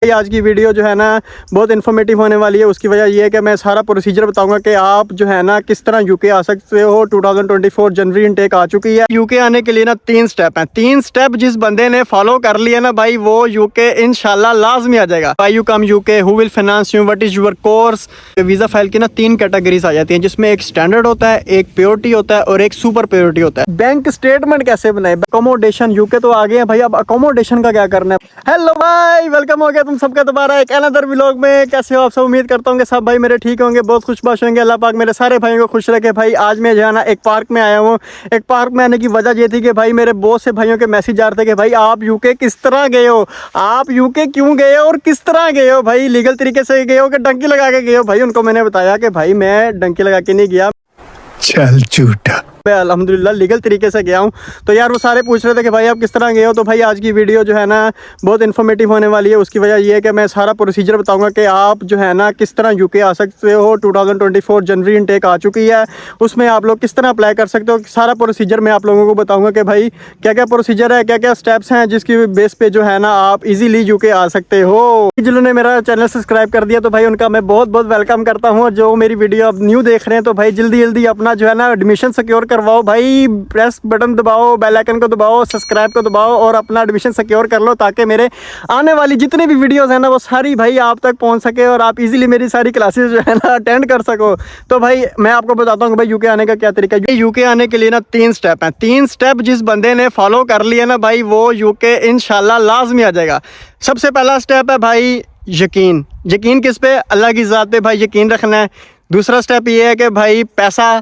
आज की वीडियो जो है ना बहुत इन्फॉर्मेटिव होने वाली है। उसकी वजह ये है कि मैं सारा प्रोसीजर बताऊंगा कि आप जो है ना किस तरह यूके आ सकते हो। 2024 जनवरी इनटेक आ चुकी है। यूके आने के लिए ना 3 स्टेप हैं। 3 स्टेप जिस बंदे ने फॉलो कर लिया ना भाई, वो यूके इंशाल्लाह लाजमी आ जाएगा। Why you come UK, who will finance you, what is your course. Visa file की ना 3 कैटेगरीज आ जाती हैं, जिसमें एक स्टैंडर्ड होता है, एक प्योरिटी होता है और एक सुपर प्योरिटी होता है। बैंक स्टेटमेंट कैसे बनाए, अकोमोडेशन यूके तो आ गए हैं भाई, अब अकोमोडेशन का क्या करना है। हेलो भाई, वेलकम हो गया तुम सबका दोबारा एक अनदर व्लॉग में। कैसे हो आप सब? उम्मीद करता हूँ कि सब भाई मेरे ठीक होंगे, बहुत खुशबाश होंगे। अल्लाह पाक मेरे सारे भाइयों को खुश रखे। भाई आज मैं जो है ना एक पार्क में आया हूँ। एक पार्क में आने की वजह ये थी कि भाई मेरे बहुत से भाइयों के मैसेज आ रहे थे कि भाई आप यूके किस तरह गए हो, आप यूके क्यों गए हो और किस तरह गए हो। भाई लीगल तरीके से गए हो कि डंकी लगा के गए हो। भाई उनको मैंने बताया कि भाई मैं डंकी लगा के नहीं गया, चल झूठा, मैं अल्हम्दुलिल्लाह लीगल तरीके से गया हूँ। तो यार वो सारे पूछ रहे थे कि भाई आप किस तरह गए हो। तो भाई आज की वीडियो जो है ना बहुत इन्फॉर्मेटिव होने वाली है। उसकी वजह ये है कि मैं सारा प्रोसीजर बताऊंगा कि आप जो है ना किस तरह यूके आ सकते हो। 2024 जनवरी इनटेक आ चुकी है, उसमें आप लोग किस तरह अप्लाई कर सकते हो। सारा प्रोसीजर मैं आप लोगों को बताऊँगा कि भाई क्या क्या प्रोसीजर है, क्या क्या स्टेप्स हैं, जिसकी बेस पे जो है ना आप ईजीली यूके आ सकते हो। जिन्होंने मेरा चैनल सब्सक्राइब कर दिया तो भाई उनका मैं बहुत बहुत वेलकम करता हूँ। और जो मेरी वीडियो अब न्यू देख रहे हैं तो भाई जल्दी जल्दी अपना जो है ना एडमिशन सिक्योर करवाओ। भाई प्रेस बटन दबाओ, बेल आइकन को दबाओ, सब्सक्राइब को दबाओ और अपना एडमिशन सिक्योर कर लो, ताकि मेरे आने वाली जितनी भी वीडियोस हैं ना वो सारी भाई आप तक पहुंच सके और आप इजीली मेरी सारी क्लासेस जो है ना अटेंड कर सको। तो भाई मैं आपको बताता हूँ कि भाई यूके आने का क्या तरीका है। यूके आने के लिए ना 3 स्टेप हैं। 3 स्टेप जिस बंदे ने फॉलो कर लिया ना भाई, वो यूके इंशाल्लाह लाजमी आ जाएगा। सबसे पहला स्टेप है भाई यकीन। यकीन किस पे? अल्लाह की ज़ात पे भाई यकीन रखना है। दूसरा स्टेप ये है कि भाई पैसा।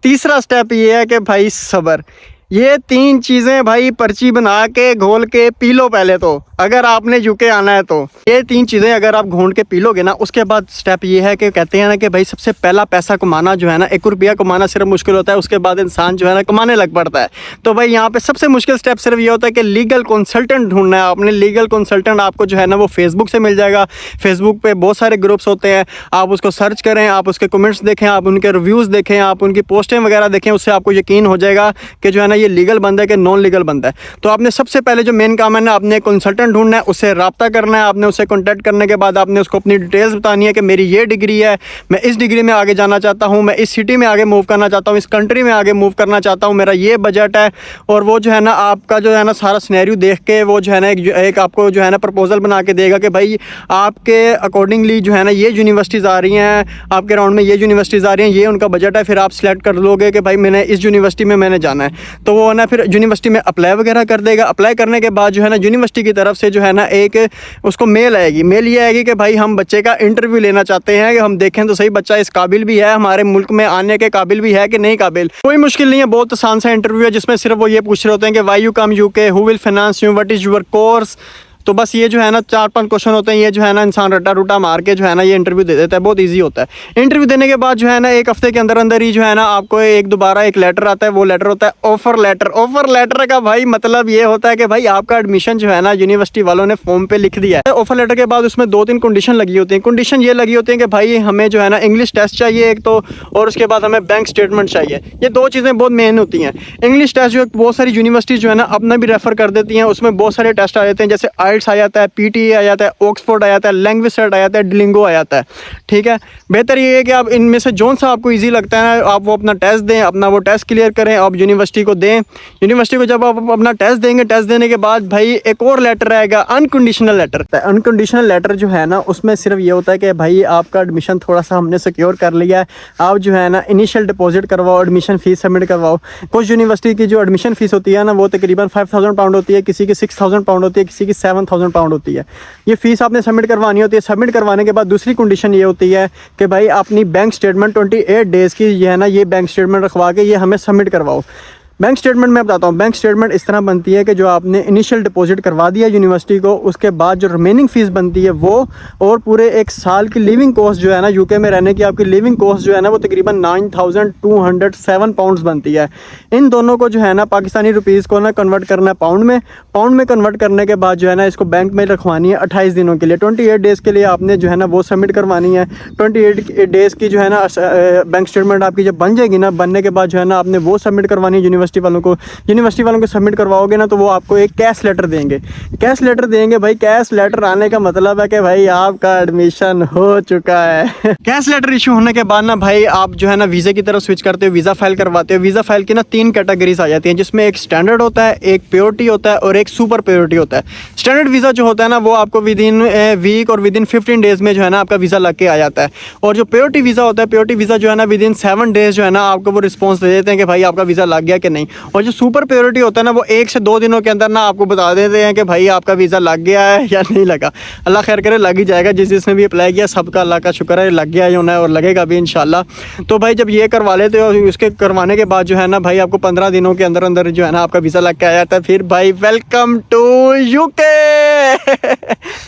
तीसरा स्टेप ये है कि भाई सब्र। ये 3 चीज़ें भाई पर्ची बना के घोल के पी लो पहले तो, अगर आपने यूके आना है तो। ये 3 चीज़ें अगर आप घोल के पी लोगे ना, उसके बाद स्टेप ये है कि कहते हैं ना कि भाई सबसे पहला पैसा कमाना जो है ना, 1 रुपया कमाना सिर्फ मुश्किल होता है, उसके बाद इंसान जो है ना कमाने लग पड़ता है। तो भाई यहाँ पे सबसे मुश्किल स्टेप सिर्फ ये होता है कि लीगल कंसल्टेंट ढूंढना है आपने। लीगल कंसल्टेंट आपको जो है ना वो फेसबुक से मिल जाएगा। फेसबुक पे बहुत सारे ग्रुप्स होते हैं, आप उसको सर्च करें, आप उसके कमेंट्स देखें, आप उनके रिव्यूज़ देखें, आप उनकी पोस्टें वगैरह देखें, उससे आपको यकीन हो जाएगा कि जो है ना ये लीगल बंदा है कि नॉन लीगल बंदा है। तो आपने सबसे पहले जो मेन काम है ना, आपने कंसल्टेंट ढूंढना है, उससे रब्ता करना है। आपने उससे कॉन्टैक्ट करने के बाद आपने उसको अपनी डिटेल्स बतानी है कि मेरी ये डिग्री है, मैं इस डिग्री में आगे जाना चाहता हूँ, मैं इस सिटी में आगे मूव करना चाहता हूँ, इस कंट्री में आगे मूव करना चाहता हूँ, मेरा ये बजट है। और वो जो है ना आपका जो है ना सारा सिनेरियो देख के वो जो है ना एक आपको जो है ना प्रपोजल बना के देगा कि भाई आपके अकॉर्डिंगली जो है ना ये यूनिवर्सिटीज़ आ रही हैं, आपके राउंड में ये यूनिवर्सिटीज़ आ रही हैं, ये उनका बजट है। फिर आप सिलेक्ट कर लोगे कि भाई मैंने इस यूनिवर्सिटी में मैंने जाना है, तो वो ना फिर यूनिवर्सिटी में अप्लाई वगैरह कर देगा। अप्लाई करने के बाद जो है ना यूनिवर्सिटी की तरफ से जो है ना एक उसको मेल आएगी। मेल ये आएगी कि भाई हम बच्चे का इंटरव्यू लेना चाहते हैं, कि हम देखें तो सही बच्चा इस काबिल भी है, हमारे मुल्क में आने के काबिल भी है कि नहीं काबिल। कोई मुश्किल नहीं है, बहुत आसान सा इंटरव्यू है, जिसमें सिर्फ वो ये पूछ रहे होते हैं कि why you come UK, who will finance you, what is your course. तो बस ये जो है ना 4-5 क्वेश्चन होते हैं। ये जो है ना इंसान रट्टा रूटा मार के जो है ना ये इंटरव्यू दे देता है, बहुत इजी होता है। इंटरव्यू देने के बाद जो है ना 1 हफ्ते के अंदर अंदर ही जो है ना आपको दोबारा एक लेटर आता है। वो लेटर होता है ऑफर लेटर। ऑफर लेटर का भाई मतलब ये होता है कि भाई आपका एडमिशन जो है ना यूनिवर्सिटी वालों ने फॉर्म पे लिख दिया है। ऑफर लेटर के बाद उसमें 2-3 कंडीशन लगी होती हैं। कंडीशन ये लगी होती है कि भाई हमें जो है ना इंग्लिश टेस्ट चाहिए एक तो, और उसके बाद हमें बैंक स्टेटमेंट चाहिए। ये 2 चीज़ें बहुत मेन होती हैं। इंग्लिश टेस्ट जो बहुत सारी यूनिवर्सिटी जो है ना अपना भी रेफर कर देती हैं, उसमें बहुत सारे टेस्ट आ जाते हैं, जैसे आइल्स आ जाता है, पीटी आ जाता है, ऑक्सफोर्ड आ जाता है, लैंग्वेज सेट आ जाता है, डुओलिंगो आ जाता है। ठीक है, बेहतर ये है कि आप इनमें से जोन सा आपको इजी लगता है आप वो अपना टेस्ट दें, अपना वो टेस्ट क्लियर करें, आप यूनिवर्सिटी को दें। यूनिवर्सिटी को जब आप अपना टेस्ट देंगे, टेस्ट देने के बाद भाई एक और लेटर आएगा, अनकंडीशनल लेटर। अनकंडीशनल लेटर जो है ना उसमें सिर्फ ये होता है कि भाई आपका एडमिशन थोड़ा सा हमने सिक्योर कर लिया है, आप जो है ना इनिशियल डिपॉजिट करवाओ, एडमिशन फ़ीस सबमिट करवाओ। कुछ यूनिवर्सिटी की जो एडमिशन फ़ीस होती है ना वो तकरीबन 5000 पाउंड होती है, किसी की 6000 पाउंड होती है, किसी की 7000 पाउंड होती है। ये फ़ीस आपने सबमिट करवानी होती है। सबमिट करवाने के बाद दूसरी कंडीशन ये होती है कि भाई अपनी बैंक स्टेटमेंट 28 डेज़ की ये है ना ये बैंक स्टेटमेंट रखवा के ये हमें सबमिट करवाओ। बैंक स्टेटमेंट मैं बताता हूँ। बैंक स्टेटमेंट इस तरह बनती है कि जो आपने इनिशियल डिपॉजिट करवा दिया यूनिवर्सिटी को, उसके बाद जो रिमेनिंग फ़ीस बनती है वो, और पूरे 1 साल की लिविंग कॉस्ट जो है ना यूके में रहने की आपकी लिविंग कॉस्ट जो है ना वो तकरीबन 9207 पाउंड्स बनती है। इन दोनों को जो है ना पाकिस्तानी रुपीज़ को ना कन्वर्ट करना है पाउंड में। पाउंड में कन्वर्ट करने के बाद जो है ना इसको बैंक में रखवानी है 28 दिनों के लिए। 28 डेज़ के लिए आपने जो है ना वो सबमिट करवानी है। 28 डेज़ की जो है ना बैंक स्टेटमेंट आपकी जब बन जाएगी ना, बनने के बाद जो है ना आपने वो सबमिट करवानी है यूनिवर्सिटी यूनिवर्सिटी वालों को सबमिट करवाओगे ना, तो वो आपको एक कैश लेटर देंगे। कैश लेटर देंगे भाई, कैश लेटर आने का मतलब है कि भाई आपका एडमिशन हो चुका है। कैश लेटर इशू होने के बाद ना भाई आप जो है ना वीज़ा की तरफ स्विच करते हो, वीज़ा फाइल करवाते हो। वीज़ा फाइल की ना 3 कैटेगरीज आ जाती हैं, जिसमें एक स्टैंडर्ड होता है, एक प्योरिटी होता है और एक सुपर प्योरिटी होता है। स्टैंडर्ड वीज़ा जो होता है ना, वो आपको विद इन वीक और विद इन 15 डेज़ में जो है ना आपका वीज़ा लग के आ जाता है। और जो प्योरिटी वीज़ा होता है, प्योरिटी वीज़ा जो है ना विद इन 7 डेज़ जो है ना आपको वो रिस्पॉन्स दे देते हैं कि भाई आपका वीज़ा लग गया कि नहीं। और जो सुपर प्योरिटी होता है ना, वो 1 से 2 दिनों के अंदर ना आपको बता देते हैं कि भाई आपका वीज़ा लग गया है या नहीं लगा। अल्लाह खैर करे, लग ही जाएगा। जिसने भी अप्लाई किया सबका अल्लाह का शुक्र है लग गया ही होना है और लगेगा भी इंशाल्लाह। तो भाई जब ये करवा लेते हो, उसके करवाने के बाद जो है ना भाई आपको 15 दिनों के अंदर अंदर जो है ना आपका वीज़ा लग के आ जाता है। फिर भाई वेलकम टू यूके।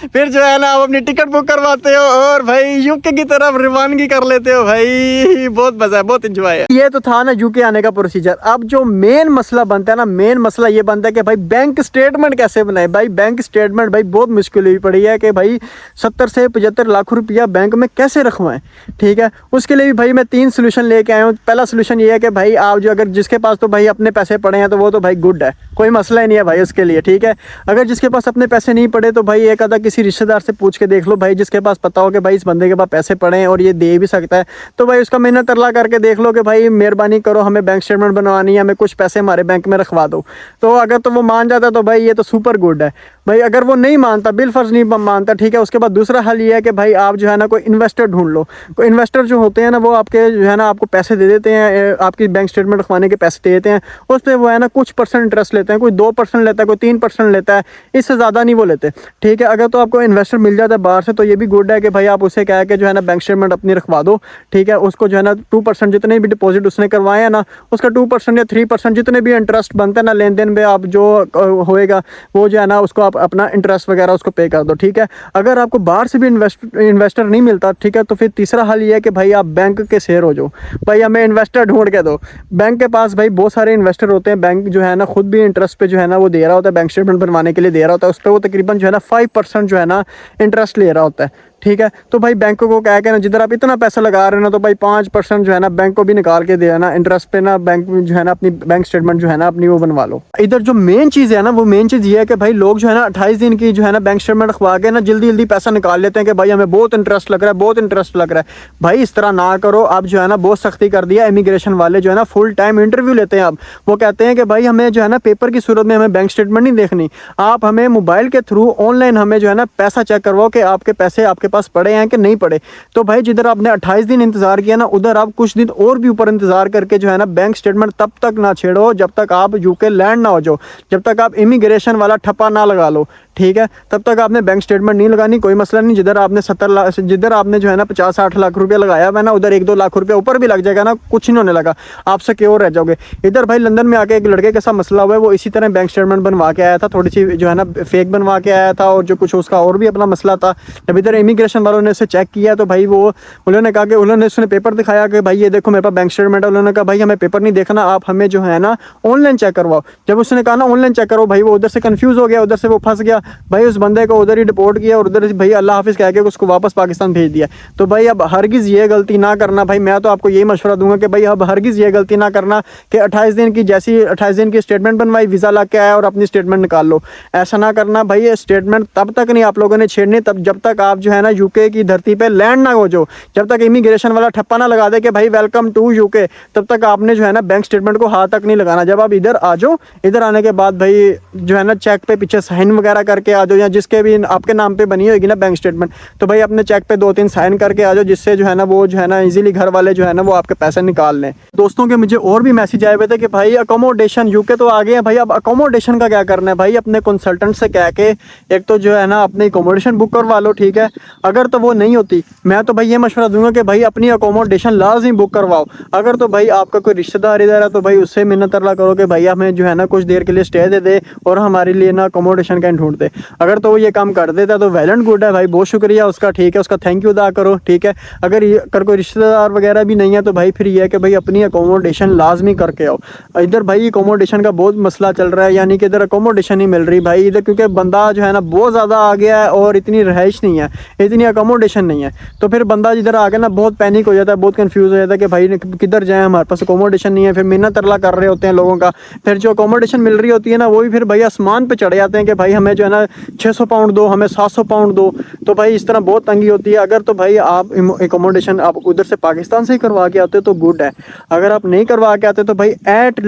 फिर जो है ना आप अपनी टिकट बुक करवाते हो और भाई यूके की तरफ रवानगी कर लेते हो। भाई बहुत मज़ा है, बहुत इंजॉय है। ये तो था ना यूके आने का प्रोसीजर। अब जो मेन मसला बनता है ना, मेन मसला ये बनता है कि भाई बैंक स्टेटमेंट कैसे बनाए। भाई बैंक स्टेटमेंट भाई बहुत मुश्किल हुई पड़ी है कि भाई 70 से 75 लाख रुपया बैंक में कैसे रखवाएं। ठीक है, उसके लिए भी भाई मैं 3 सोल्यूशन लेके आया हूँ। पहला सोल्यूशन ये है कि भाई आप जो अगर जिसके पास तो भाई अपने पैसे पड़े हैं तो वो तो भाई गुड है, कोई मसला ही नहीं है भाई उसके लिए। ठीक है, अगर जिसके पास अपने पैसे नहीं पड़े तो भाई एक आधा किसी रिश्तेदार से पूछ के देख लो भाई, जिसके पास पता हो कि भाई इस बंदे के पास पैसे पड़े हैं और ये दे भी सकता है, तो भाई उसका मिन्नत तरला करके देख लो कि भाई मेहरबानी करो हमें बैंक स्टेटमेंट बनवानी है, हमें कुछ पैसे हमारे बैंक में रखवा दो। तो अगर तो वो मान जाता तो भाई ये तो सुपर गुड है। भाई अगर वो नहीं मानता, बिलफर्ज नहीं मानता, ठीक है, उसके बाद दूसरा हल ये है कि भाई आप जो है ना कोई इन्वेस्टर ढूंढ लो। कोई इन्वेस्टर जो होते हैं ना, वो आपके जो है ना आपको पैसे दे देते हैं, आपकी बैंक स्टेटमेंट रखवाने के पैसे दे देते हैं। उस पर वो है ना कुछ % इंटरेस्ट लेते हैं, कोई 2% लेता है, कोई 3% लेता है, इससे ज़्यादा नहीं वो लेते। ठीक है, अगर तो आपको इन्वेस्टर मिल जाता है बाहर से तो ये भी गुड है कि भाई आप उसे कह के जो है ना बैंक स्टेटमेंट अपनी रखवा दो। ठीक है, उसको जो है ना 2% जितने भी डिपॉजिट उसने करवाए हैं ना, उसका 2% या 3% जितने भी इंटरेस्ट बनते हैं ना लेन देन में, आप जो होएगा वो जो है ना उसको आप अपना इंटरेस्ट वगैरह उसको पे कर दो। ठीक है, अगर आपको बाहर से भी इन्वेस्टर नहीं मिलता, ठीक है, तो फिर तीसरा हल ये है कि भाई आप बैंक के शेयर हो जाओ। भाई हमें इन्वेस्टर ढूंढ के दो। बैंक के पास भाई बहुत सारे इन्वेस्टर होते हैं, बैंक जो है ना खुद भी इंटरेस्ट पे जो है ना वो दे रहा होता है, बैंक स्टेटमेंट बनवाने के लिए दे रहा होता है, उस पर वो तकरीबन जो है ना 5% जो है ना इंटरेस्ट ले रहा होता है। ठीक है, तो भाई बैंकों को कह के ना जिधर आप इतना पैसा लगा रहे हो ना, तो भाई 5% जो है ना बैंक को भी निकाल के देना इंटरेस्ट पे ना, बैंक जो है ना अपनी बैंक स्टेटमेंट जो है ना अपनी वो बनवा लो। इधर जो मेन चीज़ है ना, वो मेन चीज़ ये है कि भाई लोग जो है ना 28 दिन की जो है ना बैंक स्टेटमेंट रखवा के ना जल्दी जल्दी पैसा निकाल लेते हैं कि भाई हमें बहुत इंटरेस्ट लग रहा है, बहुत इंटरेस्ट लग रहा है। भाई इस तरह ना करो। आप जो है ना बहुत सख्ती कर दिया, इमिग्रेशन वाले जो है ना फुल टाइम इंटरव्यू लेते हैं। अब वो कहते हैं कि भाई हमें जो है ना पेपर की सूरत में हमें बैंक स्टेटमेंट नहीं देखनी, आप हमें मोबाइल के थ्रू ऑनलाइन हमें जो है ना पैसा चेक करवाओ कि आपके पैसे आपके पास पड़े हैं कि नहीं पड़े। तो भाई जिधर आपने 28 दिन इंतजार किया ना, उधर आप कुछ दिन और भी ऊपर इंतजार करके जो है ना बैंक स्टेटमेंट तब तक ना छेड़ो जब तक आप यूके लैंड ना हो जाओ, जब तक आप इमिग्रेशन वाला ठप्पा ना लगा लो। ठीक है, तब तक आपने बैंक स्टेटमेंट नहीं लगानी, कोई मसला नहीं। जिधर आपने 70 लाख, जिधर आपने जो है ना 50-60 लाख रुपया लगाया हुआ है ना, उधर 1-2 लाख रुपया ऊपर भी लग जाएगा ना, कुछ नहीं होने लगा, आप सिक्योर रह जाओगे। इधर भाई लंदन में आके एक लड़के के साथ मसला हुआ है, वो इसी तरह बैंक स्टेटमेंट बनवा के आया था, थोड़ी सी जो है ना फेक बनवा के आया था, और जो कुछ उसका और भी अपना मसला था। जब इधर इमिग्रेशन वालों ने उसे चेक किया तो भाई वो उन्होंने कहा कि उन्होंने उसने पेपर दिखाया कि भाई ये देखो मेरे पास बैंक स्टेटमेंट है। उन्होंने कहा भाई हमें पेपर नहीं देखना, आप हमें जो है ना ऑनलाइन चेक करवाओ। जब उसने कहा ना ऑनलाइन चेक करो, भाई वो उधर से कंफ्यूज हो गया, उधर से वो फंस गया। भाई उस बंदे को उधर ही डिपोर्ट किया और उधर से भाई अल्लाह हाफिज़ कह के उसको वापस पाकिस्तान भेज दिया। तो भाई अब हरगिज़ ये गलती ना करना। भाई मैं तो आपको यही मशवरा दूंगा कि भाई अब हरगिज़ ये गलती ना करना कि 28 दिन की जैसी 28 दिन की स्टेटमेंट बनवाई, वीज़ा ला के आया और अपनी स्टेटमेंट निकाल लो। ऐसा ना करना भाई। ये स्टेटमेंट तब तक नहीं आप लोगों ने छेड़नी तब जब तक आप जो है ना यूके की धरती पे लैंड ना हो जाओ, जब तक इमिग्रेशन वाला ठप्पा ना लगा दे कि भाई वेलकम टू यूके, तब तक आपने जो है ना बैंक स्टेटमेंट को हाथ तक नहीं लगाना। जब आप इधर आ जाओ, इधर आने के बाद भाई जो है ना चेक पे पीछे साइन वगैरह करके आ जाओ, या जिसके भी आपके नाम पे बनी होगी ना बैंक स्टेटमेंट, तो भाई अपने चेक पे 2-3 साइन करके आ जाओ, जिससे जो है ना वो जो है ना इजीली घर वाले जो है ना वो आपके पैसे निकाल लें। दोस्तों के मुझे और भी मैसेज आए हुए थे कि भाई अकोमोडेशन, यूके तो आ गए हैं भाई, अब अकोमोडेशन का क्या करना है। भाई अपने कंसल्टेंट से कह के एक तो जो है ना अपनी अकोमोडेशन बुक करवा लो। ठीक है, अगर तो वो नहीं होती, मैं तो भाई ये मशवरा दूंगा कि भाई अपनी अकोमोडेशन लाजमी बुक करवाओ। अगर तो भाई आपका कोई रिश्तेदार इधर है तो भाई उससे मिन्नत तरला करो कि भाई हमें जो है ना कुछ देर के लिए स्टे दे दे और हमारे लिए ना अकोमोडेशन कहीं ढूंढ दे। देते। अगर तो वो ये काम कर देता तो वेल एंड गुड है भाई, बहुत शुक्रिया उसका, ठीक है, उसका थैंक यू अदा करो, ठीक है। अगर कोई रिश्तेदार वगैरह भी नहीं है तो भाई फिर ये है कि भाई अपनी अकोमोडेशन लाजमी करके आओ। इधर भाई अकोमोडेशन का बहुत मसला चल रहा है, यानी कि इधर अकोमोडेशन नहीं मिल रही भाई इधर, क्योंकि बंदा जो है ना बहुत ज़्यादा आ गया है और इतनी रहाइश नहीं है, इतनी अकोमोडेशन नहीं है। तो फिर बंदा इधर आके ना बहुत पैनिक हो जाता है, बहुत कंफ्यूज हो जाता है कि भाई किधर जाएँ, हमारे पास अकोमोडेशन नहीं है। फिर मिन्नत तरला कर रहे होते हैं लोगों का। फिर जो अकोमोडेशन मिल रही होती है ना वो भी फिर भाई आसमान पे चढ़ जाते हैं कि भाई हमें जो है ना 600 पाउंड दो, हमें 700 पाउंड दो। तो भाई इस तरह बहुत तंगी होती है। अगर तो भाई आप अकोमोडेशन आप उधर से पाकिस्तान से ही करवा के आते तो गुड है, अगर आप नहीं करवा के आते तो भाई एट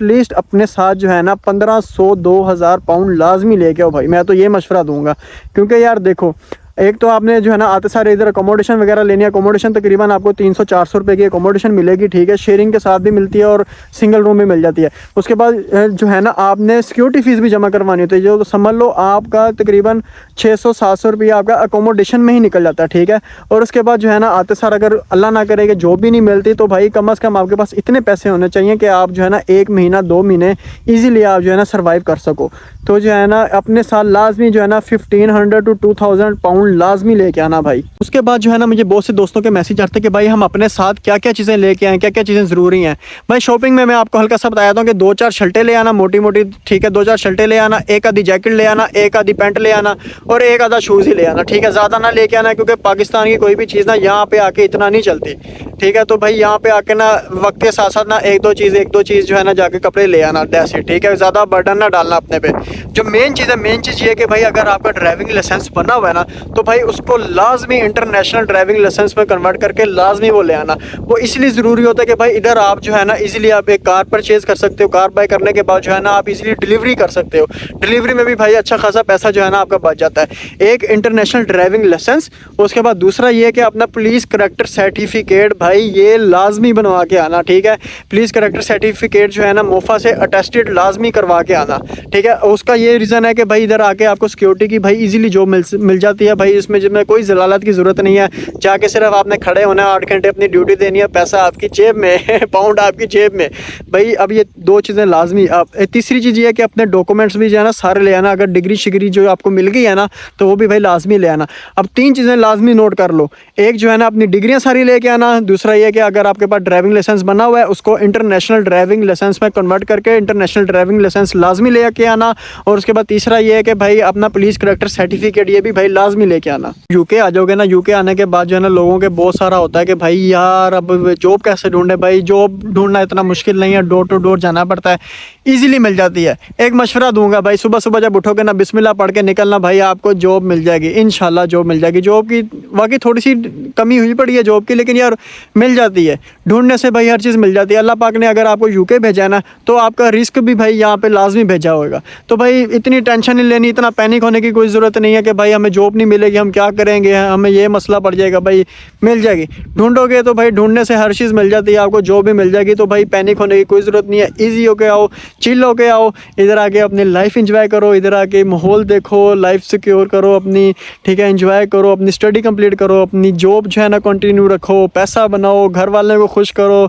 लीस्ट अपने साथ जो है ना 1500 2000 पाउंड लाजमी लेके आओ भाई। मैं तो ये मशवरा दूंगा, क्योंकि यार देखो एक तो आपने जो है ना आते सारे इधर अकोमोडेशन वगैरह लेनी है। अकोमोडेशन तकरीबन आपको 300-400 रुपये की अकोमोडेशन मिलेगी, ठीक है, शेयरिंग के साथ भी मिलती है और सिंगल रूम भी मिल जाती है। उसके बाद जो है ना आपने सिक्योरिटी फ़ीस भी जमा करवानी होती है, जो तो समझ लो आपका तकरीबन 600-700 रुपये आपका अकोमोडेशन में ही निकल जाता है, ठीक है। और उसके बाद जो है ना आते सार अगर अल्लाह ना करे कि जॉब भी नहीं मिलती तो भाई कम अज़ कम आपके पास इतने पैसे होने चाहिए कि आप जो है ना 1 महीना 2 महीने ईज़िली आप जो है ना सर्वाइव कर सको। तो जो है ना अपने साथ लाजमी जो है ना 1500 to 2000 पाउंड लाजमी लेके आना भाई। उसके बाद जो है ना मुझे बहुत से दोस्तों के मैसेज आते हैं कि भाई हम अपने साथ क्या क्या चीज़ें लेके आएँ, क्या क्या चीज़ें ज़रूरी हैं। भाई शॉपिंग में मैं आपको हल्का सा बताया था कि 2-4 शर्टें ले आना मोटी मोटी, ठीक है, 2-4 शर्टें ले आना, एक आधी जैकेट ले आना, एक आधी पैंट ले आना और एक आधा शूज़ ही ले आना, ठीक है, ज़्यादा ना लेके आना, क्योंकि पाकिस्तान की कोई भी चीज़ ना यहाँ पे आके इतना नहीं चलती, ठीक है। तो भाई यहाँ पे आके ना वक्त के साथ साथ ना एक दो चीज़ जो है ना जाके कपड़े ले आना, दैट्स इट, ठीक है, ज़्यादा बर्डन ना डालना अपने पे। जो मेन चीज़ ये है कि भाई अगर आपका ड्राइविंग लाइसेंस बना हुआ है ना तो भाई उसको लाजमी इंटरनेशनल ड्राइविंग लाइसेंस में कन्वर्ट करके लाजमी वो ले आना। वो इसलिए ज़रूरी होता है कि भाई इधर आप जो है ना इजीली आप एक कार परचेज़ कर सकते हो, कार बाय करने के बाद जो है ना आप इजीली डिलीवरी कर सकते हो। डिलीवरी में भी भाई अच्छा खासा पैसा जो है ना आपका बच जाता है। एक इंटरनेशनल ड्राइविंग लाइसेंस, उसके बाद दूसरा ये कि अपना पुलिस करैक्टर सर्टिफिकेट भाई ये लाजमी बनवा के आना, ठीक है। पुलिस करैक्टर सर्टिफिकेट जो है ना मोफा से अटेस्टेड लाजमी करवा के आना, ठीक है। उसका ये रीज़न है कि भाई इधर आके आपको सिक्योरिटी की भाई इजीली जॉब मिल जाती है भाई। इसमें जिसमें कोई जलालत की ज़रूरत नहीं है, जाके सिर्फ आपने खड़े होना है, 8 घंटे अपनी ड्यूटी देनी है, पैसा आपकी जेब में पाउंड आपकी जेब में भाई। अब ये 2 चीज़ें लाजमी। अब तीसरी चीज़ ये है कि अपने डॉक्यूमेंट्स भी जो है ना सारे ले आना, अगर डिग्री शिग्री जो आपको मिल गई है ना तो वो भी भाई लाजमी ले आना। अब 3 चीज़ें लाजमी नोट कर लो, एक जो है ना अपनी डिग्रियाँ सारी लेके आना, दूसरा ये कि अगर आपके पास ड्राइविंग लाइसेंस बना हुआ है उसको इंटरनेशनल ड्राइविंग लाइसेंस में कन्वर्ट करके इंटरनेशनल ड्राइविंग लाइसेंस लाजमी लेके आना। और उसके बाद तीसरा ये है कि भाई अपना पुलिस करैक्टर सर्टिफिकेट ये भी भाई लाजमी लेके आना। यूके आ जाओगे ना, यूके आने के बाद जो है ना लोगों के बहुत सारा होता है कि भाई यार अब जॉब कैसे ढूंढे। भाई जॉब ढूंढना इतना मुश्किल नहीं है, डोर टू डोर जाना पड़ता है, ईजिली मिल जाती है। एक मशवरा दूंगा भाई, सुबह सुबह जब उठोगे ना बिस्मिल्लाह पढ़ के निकलना भाई, आपको जॉब मिल जाएगी इंशाल्लाह, जॉब मिल जाएगी। जॉब की वाकई थोड़ी सी कमी हुई पड़ी है जॉब की, लेकिन यार मिल जाती है, ढूंढने से भाई हर चीज़ मिल जाती है। अल्लाह पाक ने अगर आपको यूके भेजा है ना तो आपका रिस्क भी भाई यहाँ पे लाजमी भेजा होगा। तो भाई इतनी टेंशन नहीं लेनी, इतना पैनिक होने की कोई ज़रूरत नहीं है कि भाई हमें जॉब नहीं मिलेगी, हम क्या करेंगे, हमें ये मसला पड़ जाएगा। भाई मिल जाएगी, ढूंढोगे तो भाई ढूंढने से हर चीज़ मिल जाती है, आपको जॉब भी मिल जाएगी। तो भाई पैनिक होने की कोई ज़रूरत नहीं है, ईजी होके आओ, चिल होके आओ, इधर आके अपनी लाइफ इंजॉय करो, इधर आके माहौल देखो, लाइफ सिक्योर करो अपनी, ठीक है, इंजॉय करो, अपनी स्टडी कंप्लीट करो, अपनी जॉब जो है ना कंटिन्यू रखो, पैसा बनाओ, घर वाले को खुश करो,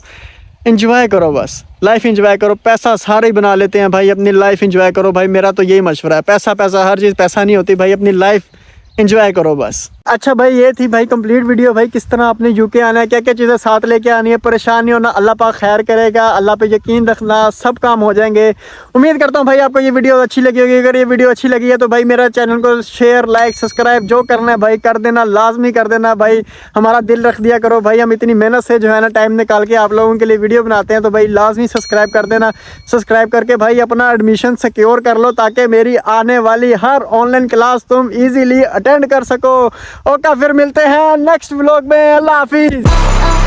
इंजॉय करो, बस लाइफ इंजॉय करो। पैसा सारे ही बना लेते हैं भाई, अपनी लाइफ इंजॉय करो भाई, मेरा तो यही मशवरा है। पैसा पैसा हर चीज़ पैसा नहीं होती भाई, अपनी लाइफ इंजॉय करो बस। अच्छा भाई ये थी भाई कंप्लीट वीडियो, भाई किस तरह आपने यूके आना है, क्या क्या चीज़ें साथ लेके आनी है, परेशान नहीं होना, अल्लाह पाक खैर करेगा, अल्लाह पे यकीन रखना, सब काम हो जाएंगे। उम्मीद करता हूँ भाई आपको ये वीडियो अच्छी लगी होगी। अगर ये वीडियो अच्छी लगी है तो भाई मेरा चैनल को शेयर लाइक सब्सक्राइब जो करना है भाई कर देना, लाजमी कर देना भाई, हमारा दिल रख दिया करो भाई। हम इतनी मेहनत से जो है ना टाइम निकाल के आप लोगों के लिए वीडियो बनाते हैं, तो भाई लाजमी सब्सक्राइब कर देना। सब्सक्राइब करके भाई अपना एडमिशन सिक्योर कर लो ताकि मेरी आने वाली हर ऑनलाइन क्लास तुम ईजीली अटेंड कर सको। ओके फिर मिलते हैं नेक्स्ट व्लॉग में, अल्लाह हाफिज़।